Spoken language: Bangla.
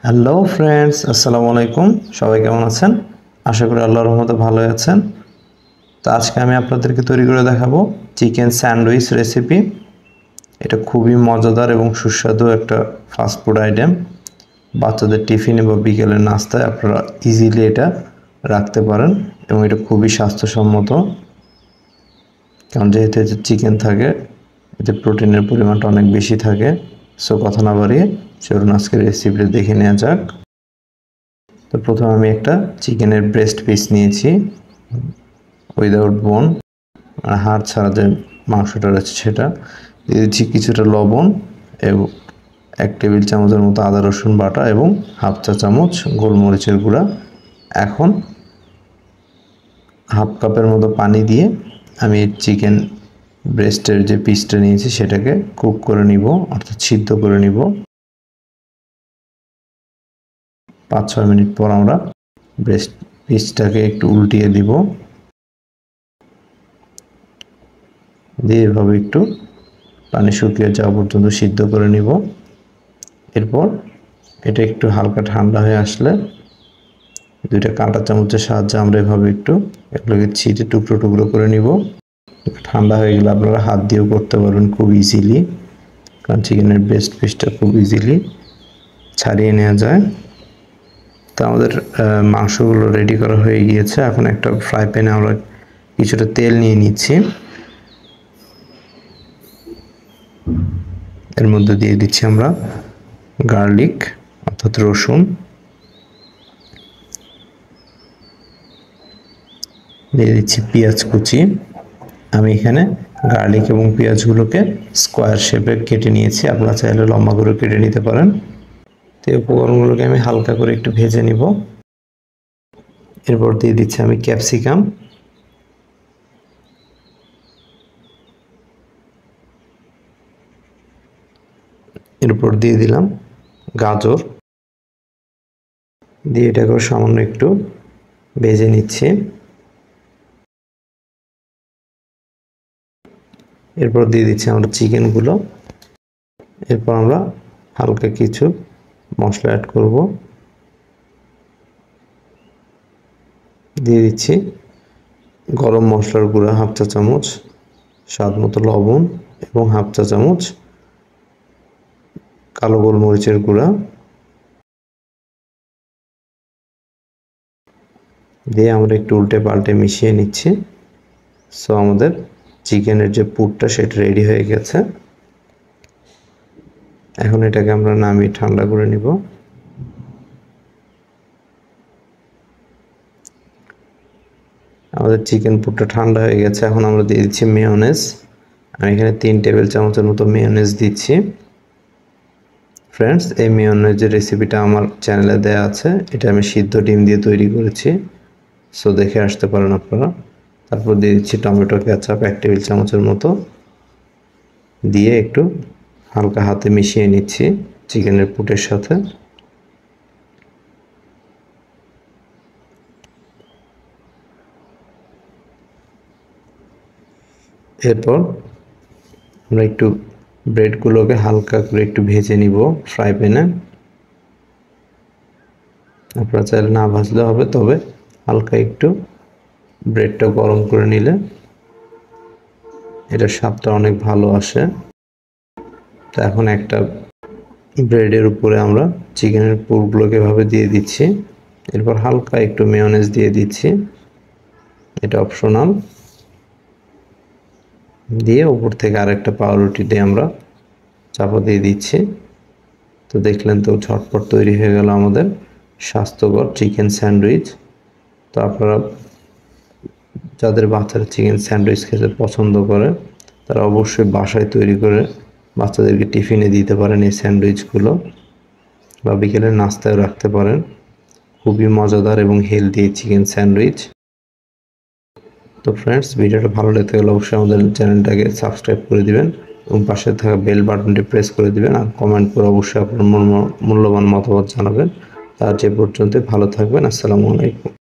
হ্যালো ফ্রেন্ডস, আসসালামু আলাইকুম। সবাই কেমন আছেন? আশা করি আল্লাহর রহমতে ভালো আছেন। তো আজকে আমি আপনাদেরকে তৈরি করে দেখাবো চিকেন স্যান্ডউইচ রেসিপি। এটা খুবই মজাদার এবং সুস্বাদু একটা ফাস্টফুড আইটেম। বাচ্চাদের টিফিনে বা বিকেলের নাস্তায় আপনারা ইজিলি এটা রাখতে পারেন এবং এটা খুবই স্বাস্থ্যসম্মত, কারণ যেহেতু এতে চিকেন থাকে, এতে প্রোটিনের পরিমাণটা অনেক বেশি থাকে। সো কথা না বাড়িয়ে চলুন আজকের রেসিপিটা দেখে নেওয়া যাক। তো প্রথমে আমি একটা চিকেনের ব্রেস্ট পিস নিয়েছি উইদাউট বোন, মানে হাড় ছাড়া যে মাংসটা রয়েছে সেটা দিয়ে দিচ্ছি। কিছুটা লবণ এবং 1 টেবিল চামচের মতো আদা রসুন বাটা এবং হাফ চা চামচ গোলমরিচের গুঁড়া। এখন হাফ কাপের মতো পানি দিয়ে আমি চিকেন ব্রেস্টের যে পিসটা নিয়েছি সেটাকে কুক করে নিব, অর্থাৎ সিদ্ধ করে নিব। 5-6 মিনিট পর আমরা ব্রেস্ট পিসটাকে একটু উল্টিয়ে দিব, দিয়ে এভাবে একটু পানি শুকিয়ে যাওয়া পর্যন্ত সিদ্ধ করে নিব। এরপর এটা একটু হালকা ঠান্ডা হয়ে আসলে 2টা কাঁটা চামচের সাহায্যে আমরা এভাবে একটু এগুলোকে ছিঁড়ে টুকরো টুকরো করে নিব। ঠান্ডা হয়ে গেলে আপনারা হাত দিয়েও করতে পারবেন খুব ইজিলি, কারণ চিকেনের ব্রেস্ট পিসটা খুব ইজিলি ছাড়িয়ে নেওয়া যায়। তো আমাদের মাংসগুলো রেডি করা হয়ে গিয়েছে। এখন একটা ফ্রাই প্যানে আমরা কিছুটা তেল নিয়ে নিচ্ছি। এর মধ্যে দিয়ে দিচ্ছি আমরা গার্লিক অর্থাৎ রসুন, দিয়ে দিচ্ছি পেঁয়াজ কুচি। আমি এখানে গার্লিক এবং পেঁয়াজগুলোকে স্কোয়ার শেপে কেটে নিয়েছি, আপনারা চাইলে লম্বা করে কেটে নিতে পারেন। তো এই উপকরণগুলোকে আমি হালকা করে একটু ভেজে নিব। এরপর দিয়ে দিচ্ছি আমি ক্যাপসিকাম, এরপর দিয়ে দিলাম গাজর, দিয়ে এটাকে সামান্য একটু ভেজে নিচ্ছি। এরপর দিয়ে দিচ্ছি আমরা চিকেনগুলো। এরপর আমরা হালকা কিছু মশলা অ্যাড করব, দিয়ে দিচ্ছি গরম মশলার গুঁড়া হাফ চা চামচ, স্বাদ মতো লবণ এবং হাফ চা চামচ কালো গোলমরিচের গুঁড়া, দিয়ে আমরা একটু উল্টে পাল্টে মিশিয়ে নিচ্ছি। সো আমাদের চিকেনের যে পুরটা সেটা রেডি হয়ে গেছে। এখন এটাকে আমরা নামিয়ে ঠান্ডা করে নিব। আমাদের চিকেন পুরটা ঠান্ডা হয়ে গেছে। এখন আমরা দিয়ে দিচ্ছি মেয়োনেজ। আমি এখানে 3 টেবিল চামচের মতো মেয়োনেজ দিচ্ছি। ফ্রেন্ডস, এই মেয়োনেজের রেসিপিটা আমার চ্যানেলে দেওয়া আছে। এটা আমি সিদ্ধ ডিম দিয়ে তৈরি করেছি, সো দেখে আসতে পারেন আপনারা। তারপর দিয়ে দিচ্ছি টমেটো কেচাপ 1 টেবিল চামচের মতো, দিয়ে একটু হালকা হাতে মিশিয়ে নিচ্ছি চিকেনের পুটের সাথে। এরপর আমরা একটু ব্রেডগুলোকে হালকা করে একটু ভেজে নিব ফ্রাই প্যানে। আপনারা চাইলে না ভাজলে হবে, তবে হালকা একটু ব্রেডটা গরম করে নিলে এটা স্বাদটা অনেক ভালো আসে। তো এখন একটা ব্রেডের উপরে আমরা চিকেনের পুরগুলোকে এভাবে দিয়ে দিচ্ছি। এরপর হালকা একটু মেয়োনেজ দিয়ে দিচ্ছি, এটা অপশনাল। দিয়ে উপর থেকে আরেকটা পাউরুটি দিয়ে আমরা চাপা দিয়ে দিচ্ছি। তো দেখলেন তো, ঝটপট তৈরি হয়ে গেল আমাদের স্বাস্থ্যকর চিকেন স্যান্ডউইচ। তো আপনারা যাদের বাচ্চারা চিকেন স্যান্ডউইচ খেতে পছন্দ করে তারা অবশ্যই বাসায় তৈরি করে বাচ্চাদেরকে টিফিনে দিতে পারেন এই স্যান্ডউইচগুলো, বা বিকেলের নাস্তায় রাখতে পারেন। খুবই মজাদার এবং হেলদি চিকেন স্যান্ডউইচ। তো ফ্রেন্ডস, ভিডিওটা ভালো লেগে গেলে অবশ্যই আমাদের চ্যানেলটাকে সাবস্ক্রাইব করে দিবেন এবং পাশে থাকা বেল বাটনটি প্রেস করে দিবেন, আর কমেন্ট করে অবশ্যই আপনার মূল্যবান মতামত জানাবেন। আর যে পর্যন্ত ভালো থাকবেন। আসসালামু আলাইকুম।